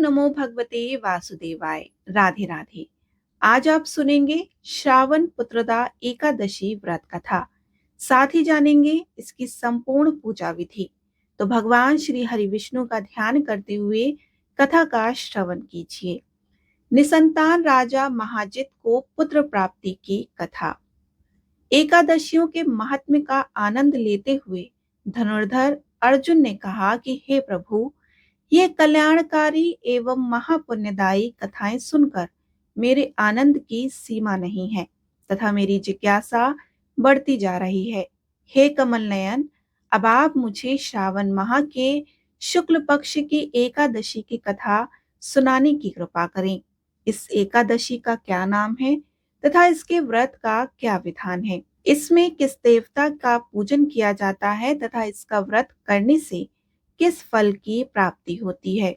नमो भगवते वासुदेवाय। राधे राधे। आज आप सुनेंगे श्रावण पुत्रदा एकादशी व्रत कथा। साथ ही जानेंगे इसकी संपूर्ण पूजा विधि। तो भगवान श्री हरि विष्णु का ध्यान करते हुए कथा का श्रवण कीजिए। निसंतान राजा महाजित को पुत्र प्राप्ति की कथा। एकादशियों के महात्म्य का आनंद लेते हुए धनुर्धर अर्जुन ने कहा कि हे प्रभु, ये कल्याणकारी एवं महापुण्यदायी कथाएं सुनकर मेरे आनंद की सीमा नहीं है तथा मेरी जिज्ञासा बढ़ती जा रही है। हे कमल नयन, अब आप मुझे श्रावण माह के शुक्ल पक्ष की एकादशी की कथा सुनाने की कृपा करें। इस एकादशी का क्या नाम है तथा इसके व्रत का क्या विधान है? इसमें किस देवता का पूजन किया जाता है तथा इसका व्रत करने से किस फल की प्राप्ति होती है?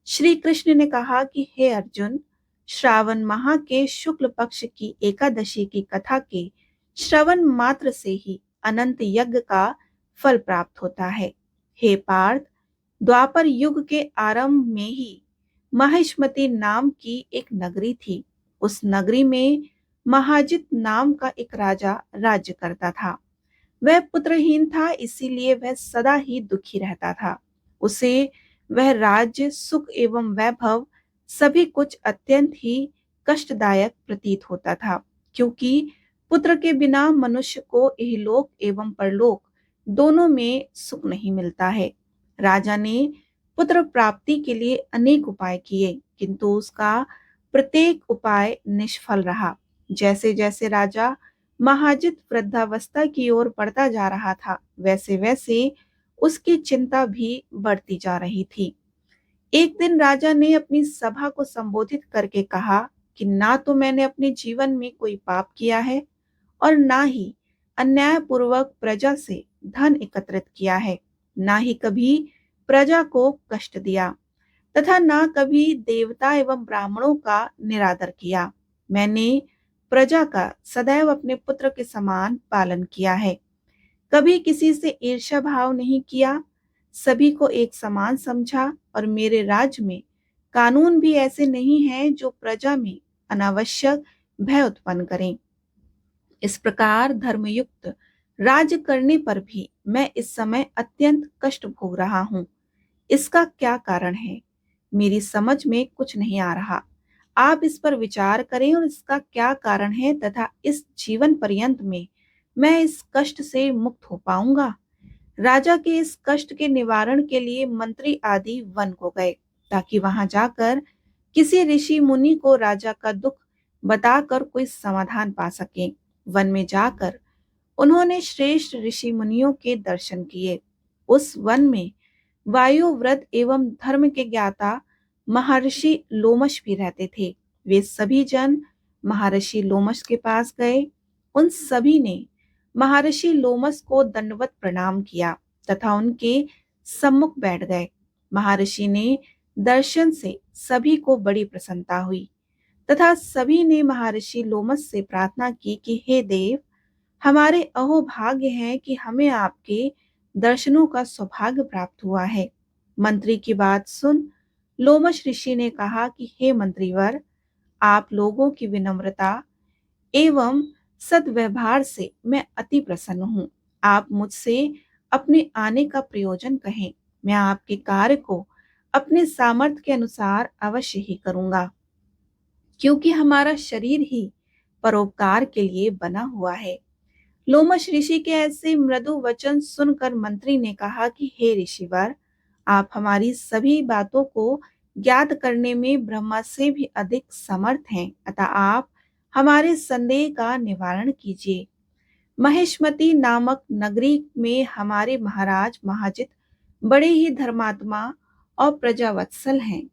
श्री कृष्ण ने कहा कि हे अर्जुन, श्रावण माह के शुक्ल पक्ष की एकादशी की कथा के श्रवण मात्र से ही अनंत यज्ञ का फल प्राप्त होता है। हे पार्थ, द्वापर युग के आरंभ में ही महिष्मति नाम की एक नगरी थी। उस नगरी में महाजित नाम का एक राजा राज्य करता था। वह पुत्रहीन था, इसीलिए वह सदा ही दुखी रहता था। उसे वह राज्य, सुख एवं वैभव सभी कुछ अत्यंत ही कष्टदायक प्रतीत होता था, क्योंकि पुत्र के बिना मनुष्य को इहलोक एवं परलोक दोनों में सुख नहीं मिलता है। राजा ने पुत्र प्राप्ति के लिए अनेक उपाय किए, किंतु उसका प्रत्येक उपाय निष्फल रहा। जैसे जैसे राजा महाजित वृद्धावस्था की ओर बढ़ता जा रहा था, वैसे वैसे उसकी चिंता भी बढ़ती जा रही थी। एक दिन राजा ने अपनी सभा को संबोधित करके कहा कि ना तो मैंने अपने जीवन में कोई पाप किया है और ना ही अन्यायपूर्वक प्रजा से धन एकत्रित किया है, ना ही कभी प्रजा को कष्ट दिया तथा ना कभी देवता एवं ब्राह्मणों का निरादर किया। मैंने प्रजा का सदैव अपने पुत्र के समान पालन किया है, कभी किसी से ईर्ष्या भाव नहीं किया, सभी को एक समान समझा और मेरे राज्य में कानून भी ऐसे नहीं हैं जो प्रजा में अनावश्यक भय उत्पन्न करें। इस प्रकार धर्मयुक्त राज्य करने पर भी मैं इस समय अत्यंत कष्ट भोग रहा हूँ। इसका क्या कारण है? मेरी समझ में कुछ नहीं आ रहा। आप इस पर विचार करें और इसका क्या कारण है तथा इस जीवन पर्यंत में मैं इस कष्ट से मुक्त हो पाऊंगा। राजा के इस कष्ट के निवारण के लिए मंत्री आदि वन को गए, ताकि वहां जाकर किसी ऋषि मुनि को राजा का दुख बताकर कोई समाधान पा सकें। वन में जाकर उन्होंने श्रेष्ठ ऋषि मुनियों के दर्शन किए। उस वन में वायुव्रत एवं धर्म के ज्ञाता महर्षि लोमश भी रहते थे। वे सभी जन महर्षि लोमश के पास गए। उन सभी ने महर्षि लोमश को दंडवत प्रणाम किया तथा उनके सम्मुख बैठ गए। महर्षि ने दर्शन से सभी को बड़ी प्रसन्नता हुई तथा सभी ने महर्षि लोमश से प्रार्थना की कि हे देव, हमारे अहोभाग्य है कि हमें आपके दर्शनों का सौभाग्य प्राप्त हुआ है। मंत्री की बात सुन लोमश ऋषि ने कहा कि हे मंत्रीवर, आप लोगों की विनम्रता एवं सद्व्यवहार से मैं अति प्रसन्न हूँ। आप मुझसे अपने आने का प्रयोजन कहें, मैं आपके कार्य को अपने सामर्थ्य के अनुसार अवश्य ही करूंगा, क्योंकि हमारा शरीर ही परोपकार के लिए बना हुआ है। लोमश ऋषि के ऐसे मृदु वचन सुनकर मंत्री ने कहा कि हे ऋषिवर, आप हमारी सभी बातों को ज्ञात करने में ब्रह्मा से भी अधिक समर्थ हैं, अतः आप हमारे संदेह का निवारण कीजिए। महेशमती नामक नगरी में हमारे महाराज महाजित बड़े ही धर्मात्मा और प्रजावत्सल हैं।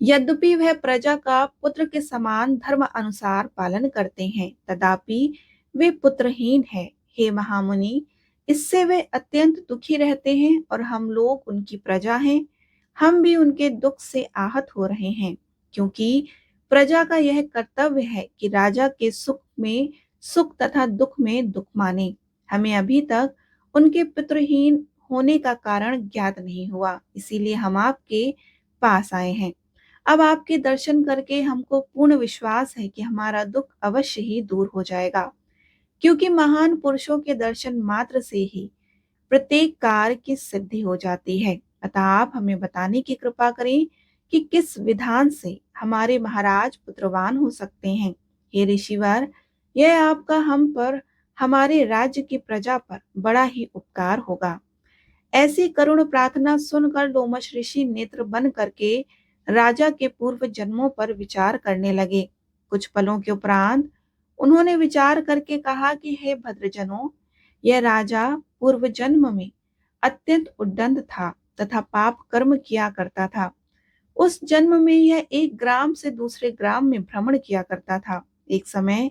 यद्यपि वह प्रजा का पुत्र के समान धर्म अनुसार पालन करते हैं, तथापि वे पुत्रहीन हैं। हे महामुनि, इससे वे अत्यंत दुखी रहते हैं और हम लोग उनकी प्रजा हैं। हम भी उनके दुख से आहत हो रहे हैं, क्योंकि प्रजा का यह कर्तव्य है कि राजा के सुख में सुख तथा दुख में दुख माने। हमें अभी तक उनके पुत्रहीन होने का कारण ज्ञात नहीं हुआ, इसीलिए हम आपके पास आए हैं। अब आपके दर्शन करके हमको पूर्ण विश्वास है कि हमारा दुख अवश्य ही दूर हो जाएगा, क्योंकि महान पुरुषों के दर्शन मात्र से ही प्रत्येक कार्य की सिद्धि हो जाती है। अतः आप हमें बताने की कृपा करें कि किस विधान से हमारे महाराज पुत्रवान हो सकते हैं। हे ऋषिवर, यह आपका हम पर, हमारे राज्य की प्रजा पर बड़ा ही उपकार होगा। ऐसी करुण प्रार्थना सुनकर लोमश ऋषि नेत्र बंद करके राजा के पूर्व जन्मों पर विचार करने लगे। कुछ पलों के उपरांत उन्होंने विचार करके कहा कि हे भद्रजनों, यह राजा पूर्व जन्म में अत्यंत उद्दंड था तथा पाप कर्म किया करता था। उस जन्म में यह एक ग्राम से दूसरे ग्राम में भ्रमण किया करता था। एक समय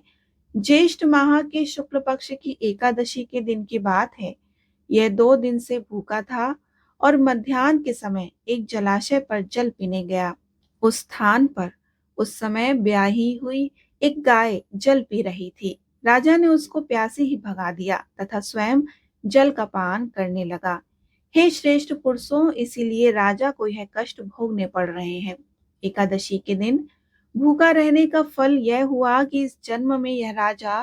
ज्येष्ठ माह के शुक्ल पक्ष की एकादशी के दिन की बात है। यह 2 दिन से भूखा था और मध्याह्न के समय एक जलाशय पर जल पीने गया। उस स्थान पर उस समय ब्याही हुई एक गाय जल पी रही थी। राजा ने उसको प्यासे ही भगा दिया तथा स्वयं जल का पान करने लगा। हे श्रेष्ठ पुरुषों, इसीलिए राजा को यह कष्ट भोगने पड़ रहे हैं। एकादशी के दिन भूखा रहने का फल यह हुआ कि इस जन्म में यह राजा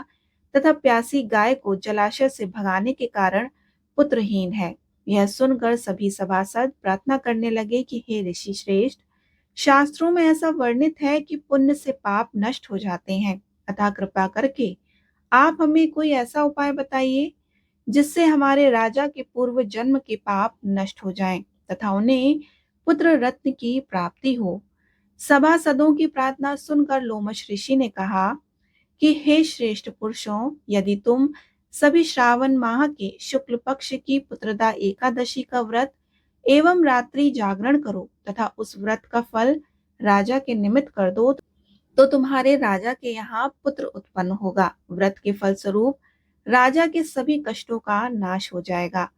तथा प्यासी गाय को जलाशय से भगाने के कारण पुत्रहीन है। यह सुनकर सभी सभासद प्रार्थना करने लगे कि हे ऋषि श्रेष्ठ, शास्त्रों में ऐसा वर्णित है कि पुण्य से पाप नष्ट हो जाते हैं। अतः कृपा करके आप हमें कोई ऐसा उपाय बताइए जिससे हमारे राजा के पूर्व जन्म के पाप नष्ट हो जाएं तथा उन्हें पुत्र रत्न की प्राप्ति हो। सभासदों की प्रार्थना सुनकर लोमश ऋषि ने कहा कि हे श्रेष्ठ पुरुषों, यदि तुम सभी श्रावण माह के शुक्ल पक्ष की पुत्रदा एकादशी का व्रत एवं रात्रि जागरण करो तथा उस व्रत का फल राजा के निमित्त कर दो, तो तुम्हारे राजा के यहाँ पुत्र उत्पन्न होगा। व्रत के फलस्वरूप राजा के सभी कष्टों का नाश हो जाएगा।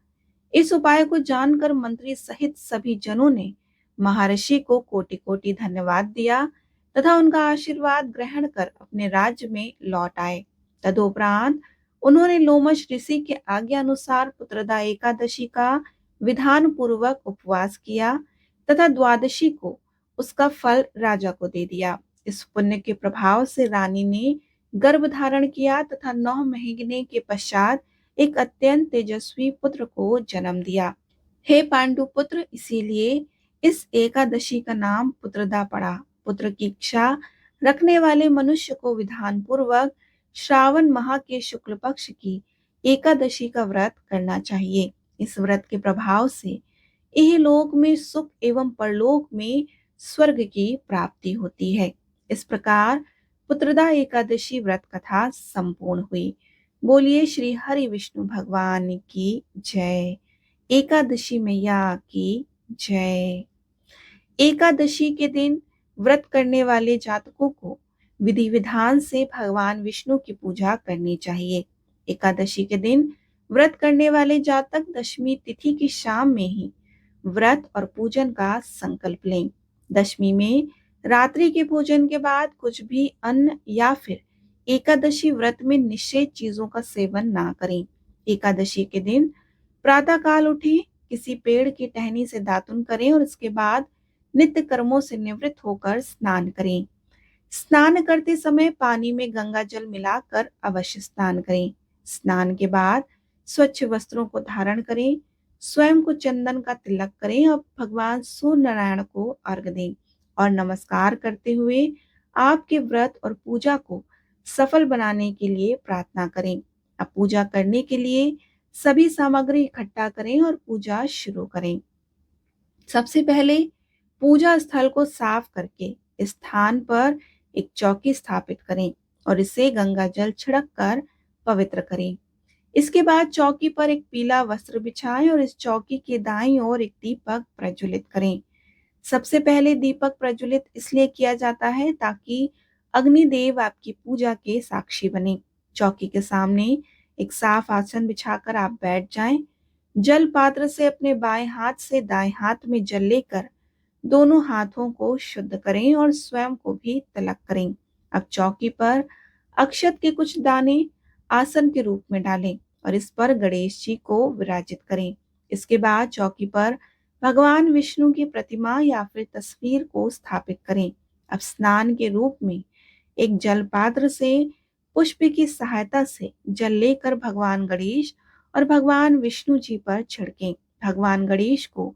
इस उपाय को जानकर मंत्री सहित सभी जनों ने महर्षि को कोटि कोटि धन्यवाद दिया तथा उनका आशीर्वाद ग्रहण कर अपने राज्य में लौट आए। तदुपरांत उन्होंने लोमश ऋषि के आज्ञा अनुसार पुत्रदा एकादशी का विधान पूर्वक उपवास किया तथा द्वादशी को उसका फल राजा को दे दिया। इस पुण्य के प्रभाव से रानी ने गर्भ धारण किया तथा 9 महीने के पश्चात एक अत्यंत तेजस्वी पुत्र को जन्म दिया। हे पांडु पुत्र, इसीलिए इस एकादशी का नाम पुत्रदा पड़ा। पुत्र की इच्छा रखने वाले मनुष्य को विधान पूर्वक श्रावण माह के शुक्ल पक्ष की एकादशी का व्रत करना चाहिए। इस व्रत के प्रभाव से इहलोक में सुख एवं परलोक में स्वर्ग की प्राप्ति होती है। इस प्रकार पुत्रदा एकादशी व्रत कथा संपूर्ण हुई। बोलिए श्री हरि विष्णु भगवान की जय। एकादशी मैया की जय। एकादशी के दिन व्रत करने वाले जातकों को विधि विधान से भगवान विष्णु की पूजा करनी चाहिए। एकादशी के दिन व्रत करने वाले जातक दशमी तिथि की शाम में ही व्रत और पूजन का संकल्प लें। दशमी में रात्रि के भोजन के बाद कुछ भी अन्न या फिर एकादशी व्रत में निषेध चीजों का सेवन ना करें। एकादशी के दिन प्रातः काल उठे, किसी पेड़ की टहनी से दातुन करें और इसके बाद नित्य कर्मों से निवृत्त होकर स्नान करें। स्नान करते समय पानी में गंगा जल मिलाकर अवश्य स्नान करें। स्नान के बाद स्वच्छ वस्त्रों को धारण करें, स्वयं को चंदन का तिलक करें और भगवान सूर्य नारायण को अर्घ्य दें और नमस्कार करते हुए आपके व्रत और पूजा को सफल बनाने के लिए प्रार्थना करें। अब पूजा करने के लिए सभी सामग्री इकट्ठा करें और पूजा शुरू करें। सबसे पहले पूजा स्थल को साफ करके इस स्थान पर एक चौकी स्थापित करें और इसे गंगा जल छिड़क कर पवित्र करें। इसके बाद चौकी पर एक पीला वस्त्र बिछाएं और इस चौकी के दाईं ओर एक दीपक प्रज्वलित करें। सबसे पहले दीपक प्रज्वलित इसलिए किया जाता है ताकि अग्निदेव आपकी पूजा के साक्षी बने। चौकी के सामने एक साफ आसन बिछाकर आप बैठ जाएं। जल पात्र से अपने बाएं हाथ से दाएं हाथ में जल लेकर दोनों हाथों को शुद्ध करें और स्वयं को भी तिलक करें। अब चौकी पर अक्षत के कुछ दाने आसन के रूप में डालें और इस पर गणेश जी को विराजित करें। इसके बाद चौकी पर भगवान विष्णु की प्रतिमा या फिर तस्वीर को स्थापित करें। अब स्नान के रूप में एक जल पात्र से पुष्प की सहायता से जल लेकर भगवान गणेश और भगवान विष्णु जी पर छिड़कें। भगवान गणेश को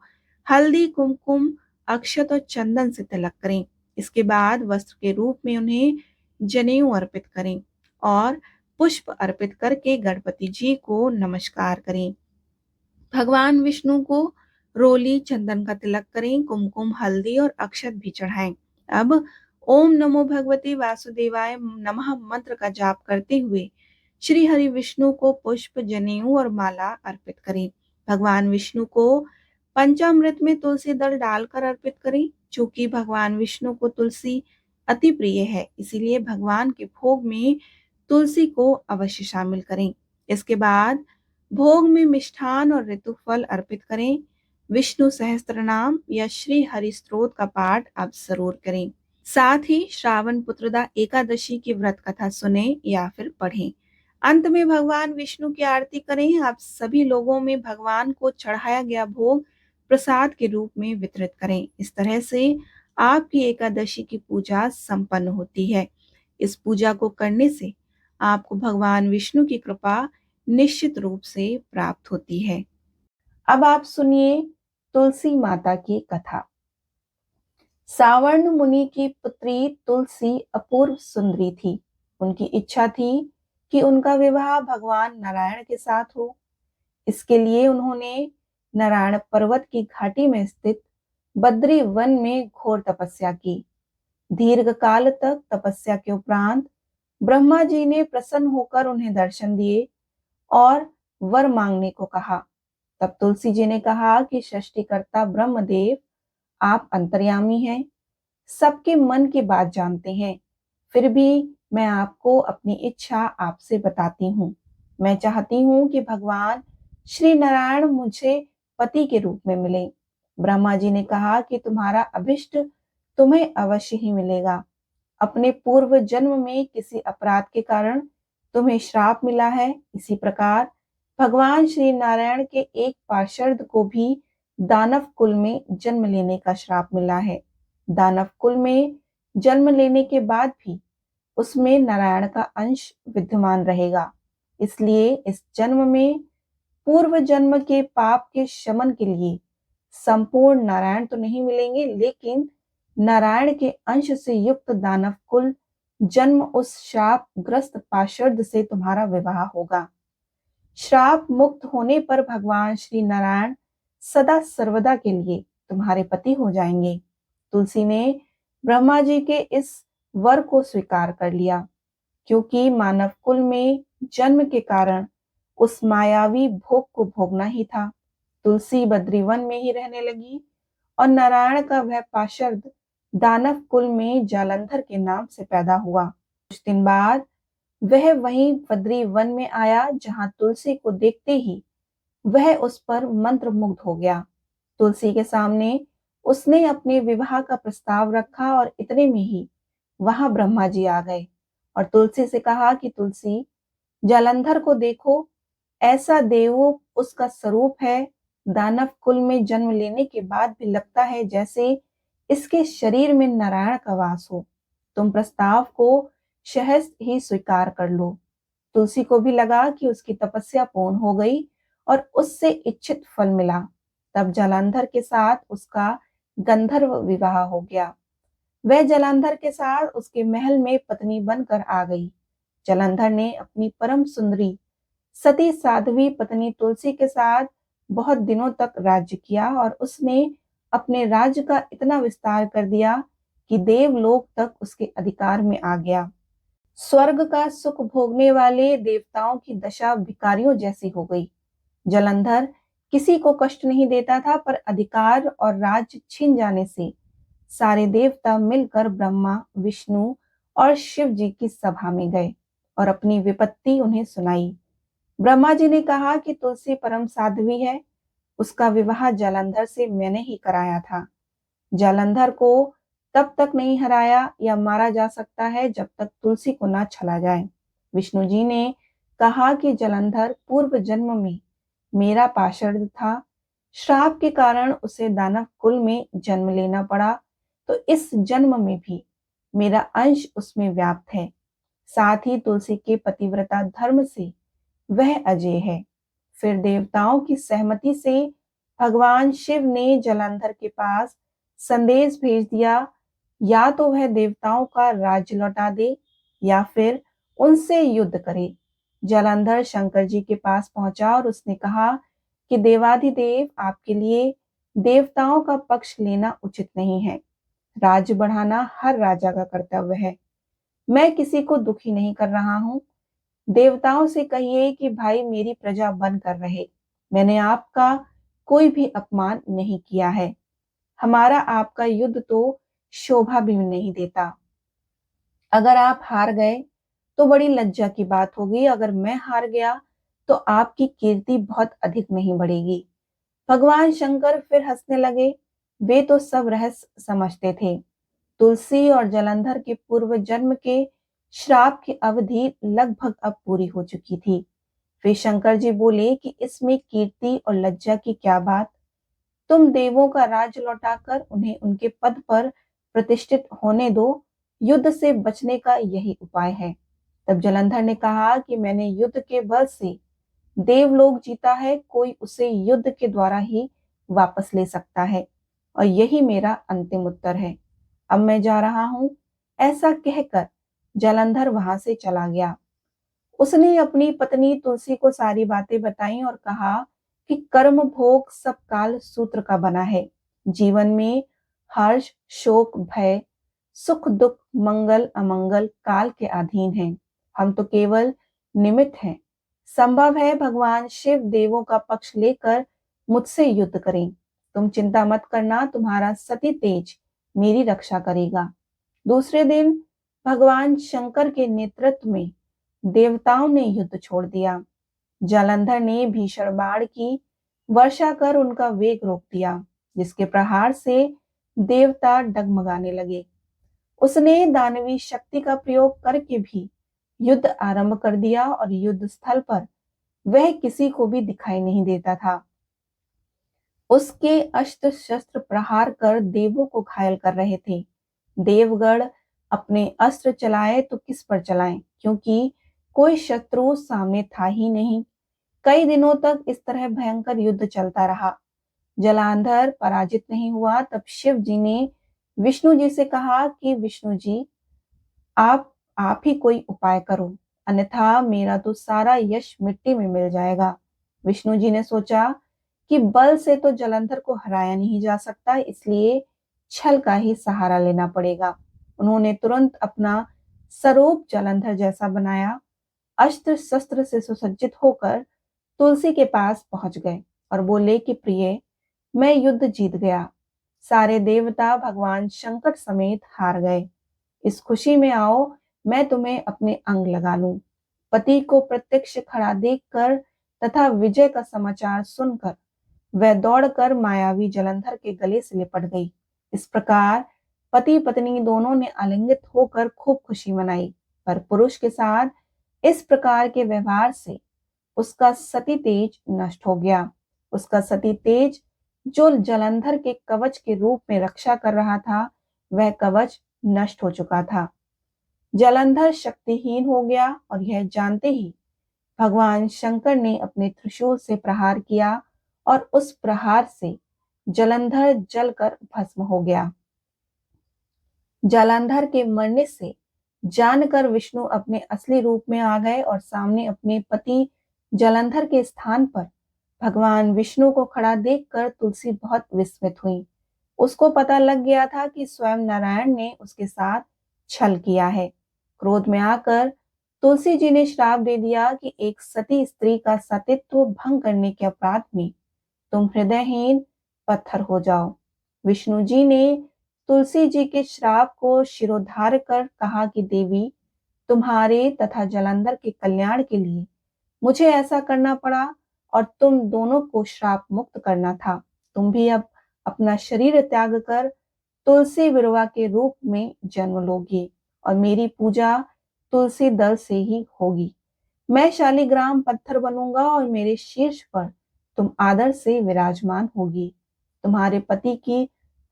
हल्दी, कुमकुम, अक्षत और चंदन से तिलक करें। इसके बाद वस्त्र के रूप में उन्हें जनेऊ अर्पित करें और पुष्प अर्पित करके गणपति जी को नमस्कार करें। भगवान विष्णु को रोली, चंदन का तिलक करें, कुमकुम, हल्दी और अक्षत भी चढ़ाएं। अब ओम नमो भगवते वासुदेवाय नमः मंत्र का जाप करते हुए श्री हरि विष्णु को पुष्प, जनेऊ और माला अर्पित करें। भगवान विष्णु को पंचामृत में तुलसी दल डालकर अर्पित करें। चूंकि भगवान विष्णु को तुलसी अति प्रिय है, इसीलिए भगवान के भोग में तुलसी को अवश्य शामिल करें। इसके बाद भोग में मिष्ठान और ऋतुफल अर्पित करें। विष्णु सहस्त्र नाम या श्री हरि स्तोत्र का पाठ आप जरूर करें। साथ ही श्रावण पुत्रदा एकादशी की व्रत कथा सुने या फिर पढ़ें। अंत में भगवान विष्णु की आरती करें। आप सभी लोगों में भगवान को चढ़ाया गया भोग प्रसाद के रूप में वितरित करें। इस तरह से आपकी एकादशी की पूजा संपन्न होती है। इस पूजा को करने से आपको भगवान विष्णु की कृपा निश्चित रूप से प्राप्त होती है। अब आप सुनिए तुलसी माता की कथा। सावर्ण मुनि की पुत्री तुलसी अपूर्व सुंदरी थी। उनकी इच्छा थी कि उनका विवाह भगवान नारायण के साथ हो। इसके लिए उन्होंने नारायण पर्वत की घाटी में स्थित बद्री वन में घोर तपस्या की। दीर्घ काल तक तपस्या के उपरांत ब्रह्मा जी ने प्रसन्न होकर उन्हें दर्शन दिए और वर मांगने को कहा। तब तुलसी जी ने कहा कि सृष्टिकर्ता ब्रह्मदेव, आप अंतर्यामी हैं, सबके मन की बात जानते हैं। फिर भी मैं आपको अपनी इच्छा आपसे बताती हूँ। मैं चाहती हूँ कि भगवान श्री नारायण मुझे पति के रूप में मिले। ब्रह्मा जी ने कहा कि तुम्हारा अभिष्ट तुम्हें अवश्य ही मिलेगा। अपने पूर्व जन्म में किसी अपराध के कारण तुम्हें श्राप मिला है। इसी प्रकार भगवान श्री नारायण के एक पार्षद को भी दानव कुल में जन्म लेने का श्राप मिला है। दानव कुल में जन्म लेने के बाद भी उसमें नारायण का अंश विद्यमान रहेगा। इसलिए इस जन्म में पूर्व जन्म के पाप के शमन के लिए संपूर्ण नारायण तो नहीं मिलेंगे, लेकिन नारायण के अंश से युक्त दानव कुल जन्म उस श्राप ग्रस्त पार्षद से तुम्हारा विवाह होगा। श्राप मुक्त होने पर भगवान श्री नारायण सदा सर्वदा के लिए तुम्हारे पति हो जाएंगे। तुलसी ने ब्रह्मा जी के इस वर को स्वीकार कर लिया, क्योंकि मानव कुल में जन्म के कारण उस मायावी भोग को भोगना ही था। तुलसी बद्रीवन में ही रहने लगी और नारायण का वह पार्षद दानव कुल में जालंधर के नाम से पैदा हुआ। कुछ दिन बाद वह वहीं बद्री वन में आया, जहां तुलसी को देखते ही वह उस पर मंत्र मुग्ध हो गया। तुलसी के सामने उसने अपने विवाह का प्रस्ताव रखा और इतने में ही वहां ब्रह्मा जी आ गए और तुलसी से कहा कि तुलसी, जालंधर को देखो, ऐसा देव उसका स्वरूप है। दानव कुल में जन्म लेने के बाद भी लगता है जैसे इसके शरीर में नारायण का वास हो। तुम प्रस्ताव को सहज ही स्वीकार कर लो। तुलसी को भी लगा कि उसकी तपस्या पूर्ण हो गई और उससे इच्छित फल मिला। तब जालंधर के साथ उसका गंधर्व विवाह हो गया। वह जालंधर के साथ उसके महल में पत्नी बनकर आ गई। जालंधर ने अपनी परम सुंदरी सती साध्वी पत्नी तुलसी के साथ बहुत दिनों तक राज्य किया और उसने अपने राज्य का इतना विस्तार कर दिया कि देवलोक तक उसके अधिकार में आ गया। स्वर्ग का सुख भोगने वाले देवताओं की दशा भिखारियों जैसी हो गई। जालंधर किसी को कष्ट नहीं देता था, पर अधिकार और राज्य छीन जाने से सारे देवता मिलकर ब्रह्मा, विष्णु और शिव जी की सभा में गए और अपनी विपत्ति उन्हें सुनाई। ब्रह्मा जी ने कहा कि तुलसी परम साध्वी है, उसका विवाह जालंधर से मैंने ही कराया था। जालंधर को तब तक नहीं हराया या मारा जा सकता है जब तक तुलसी को ना छला जाए। विष्णु जी ने कहा कि जालंधर पूर्व जन्म में मेरा पार्षद था। श्राप के कारण उसे दानव कुल में जन्म लेना पड़ा, तो इस जन्म में भी मेरा अंश उसमें व्याप्त है। साथ ही तुलसी के पतिव्रता धर्म से वह अजय है। फिर देवताओं की सहमति से भगवान शिव ने जलंधर के पास संदेश भेज दिया, या तो वह देवताओं का राज्य लौटा दे या फिर उनसे युद्ध करे। जलंधर शंकर जी के पास पहुंचा और उसने कहा कि देवाधिदेव, आपके लिए देवताओं का पक्ष लेना उचित नहीं है। राज्य बढ़ाना हर राजा का कर्तव्य है। मैं किसी को दुखी नहीं कर रहा हूँ। देवताओं से कहिए कि भाई मेरी प्रजा बन कर रहे। मैंने आपका कोई भी अपमान नहीं किया है। हमारा आपका युद्ध तो शोभा भी नहीं देता। अगर आप हार गए तो बड़ी लज्जा की बात होगी, अगर मैं हार गया तो आपकी कीर्ति बहुत अधिक नहीं बढ़ेगी। भगवान शंकर फिर हंसने लगे। वे तो सब रहस्य समझते थे। तुलसी और जलंधर के पूर्व जन्म के श्राप की अवधि लगभग अब पूरी हो चुकी थी। फिर शंकर जी बोले कि इसमें कीर्ति और लज्जा की क्या बात। तुम देवों का राज लौटाकर उन्हें उनके पद पर प्रतिष्ठित होने दो। युद्ध से बचने का यही उपाय है। तब जलंधर ने कहा कि मैंने युद्ध के बल से देवलोक जीता है, कोई उसे युद्ध के द्वारा ही वापस ले सकता है, और यही मेरा अंतिम उत्तर है। अब मैं जा रहा हूं। ऐसा कहकर जलंधर वहां से चला गया। उसने अपनी पत्नी तुलसी को सारी बातें बताई और कहा कि कर्म भोग सब काल सूत्र का बना है। जीवन में हर्ष, शोक, भय, सुख, दुख, मंगल, अमंगल काल के अधीन हैं। हम तो केवल निमित्त हैं। संभव है भगवान शिव देवों का पक्ष लेकर मुझसे युद्ध करें। तुम चिंता मत करना, तुम्हारा सती तेज मेरी रक्षा करेगा। दूसरे दिन भगवान शंकर के नेतृत्व में देवताओं ने युद्ध छोड़ दिया। जालंधर ने भीषण बाण की वर्षा कर उनका वेग रोक दिया, जिसके प्रहार से देवता डगमगाने लगे। उसने दानवी शक्ति का प्रयोग करके भी युद्ध आरंभ कर दिया और युद्ध स्थल पर वह किसी को भी दिखाई नहीं देता था। उसके अस्त्र शस्त्र प्रहार कर देवों को घायल कर रहे थे। देवगण अपने अस्त्र चलाए तो किस पर चलाएं, क्योंकि कोई शत्रु सामने था ही नहीं। कई दिनों तक इस तरह भयंकर युद्ध चलता रहा। जलांधर पराजित नहीं हुआ। तब शिव जी ने विष्णु जी से कहा कि विष्णु जी, आप ही कोई उपाय करो, अन्यथा मेरा तो सारा यश मिट्टी में मिल जाएगा। विष्णु जी ने सोचा कि बल से तो जलंधर को हराया नहीं जा सकता, इसलिए छल का ही सहारा लेना पड़ेगा। उन्होंने तुरंत अपना स्वरूप जलंधर जैसा बनाया। अस्त्र शस्त्र से सुसज्जित होकर तुलसी के पास पहुंच गए और बोले कि प्रिय, मैं युद्ध जीत गया। सारे देवता भगवान शंकर समेत हार गए। इस खुशी में आओ, मैं तुम्हें अपने अंग लगा लूं। पति को प्रत्यक्ष खड़ा देखकर तथा विजय का समाचार सुनकर वह दौड़कर मायावी जलंधर के गले से लिपट गई। इस प्रकार पति पत्नी दोनों ने आलिंगित होकर खूब खुशी मनाई। पर पुरुष के साथ इस प्रकार के व्यवहार से उसका सती तेज नष्ट हो गया। उसका सती तेज जो जलंधर के कवच के रूप में रक्षा कर रहा था, वह कवच नष्ट हो चुका था। जलंधर शक्तिहीन हो गया और यह जानते ही भगवान शंकर ने अपने त्रिशूल से प्रहार किया और उस प्रहार से जलंधर जलकर भस्म हो गया। जलंधर के मरने से जानकर विष्णु अपने असली रूप में आ गए और सामने अपने पति जलंधर के स्थान पर भगवान विष्णु को खड़ा देखकर तुलसी बहुत विस्मित हुई। उसको पता लग गया था कि स्वयं नारायण ने उसके साथ छल किया है। क्रोध में आकर तुलसी जी ने श्राप दे दिया कि एक सती स्त्री का सतीत्व भंग करने के अपराध में तुम हृदयहीन पत्थर हो जाओ। विष्णु जी ने तुलसी जी के श्राप को शिरोधार्य कर कहा कि देवी, तुम्हारे तथा जलंधर के कल्याण के लिए मुझे ऐसा करना पड़ा और तुम दोनों को श्राप मुक्त करना था। तुम भी अब अपना शरीर त्याग कर तुलसी विरवा के रूप में जन्म लोगी और मेरी पूजा तुलसी दल से ही होगी। मैं शालिग्राम पत्थर बनूंगा और मेरे शीर्ष पर तुम आदर से विराजमान होगी। तुम्हारे पति की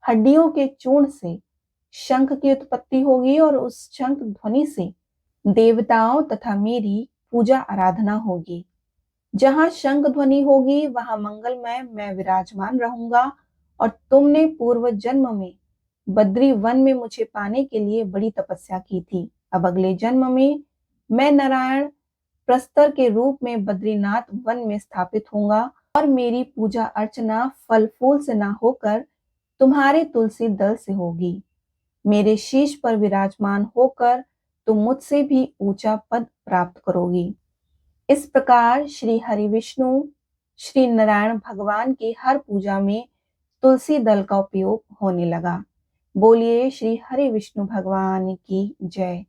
हड्डियों के चूर्ण से शंख की उत्पत्ति होगी और उस शंख ध्वनि से देवताओं तथा मेरी पूजा आराधना होगी। जहां शंख ध्वनि होगी वहां मंगलमय मैं विराजमान रहूंगा। और तुमने पूर्व जन्म में बद्री वन में मुझे पाने के लिए बड़ी तपस्या की थी। अब अगले जन्म में मैं नारायण प्रस्तर के रूप में बद्रीनाथ वन में स्थापित होऊंगा और मेरी पूजा अर्चना फल फूल से ना होकर तुम्हारे तुलसी दल से होगी। मेरे शीश पर विराजमान होकर तुम मुझसे भी ऊंचा पद प्राप्त करोगी। इस प्रकार श्री हरि विष्णु श्री नारायण भगवान की हर पूजा में तुलसी दल का उपयोग होने लगा। बोलिए श्री हरि विष्णु भगवान की जय।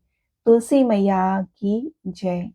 तुलसी मैया की जय।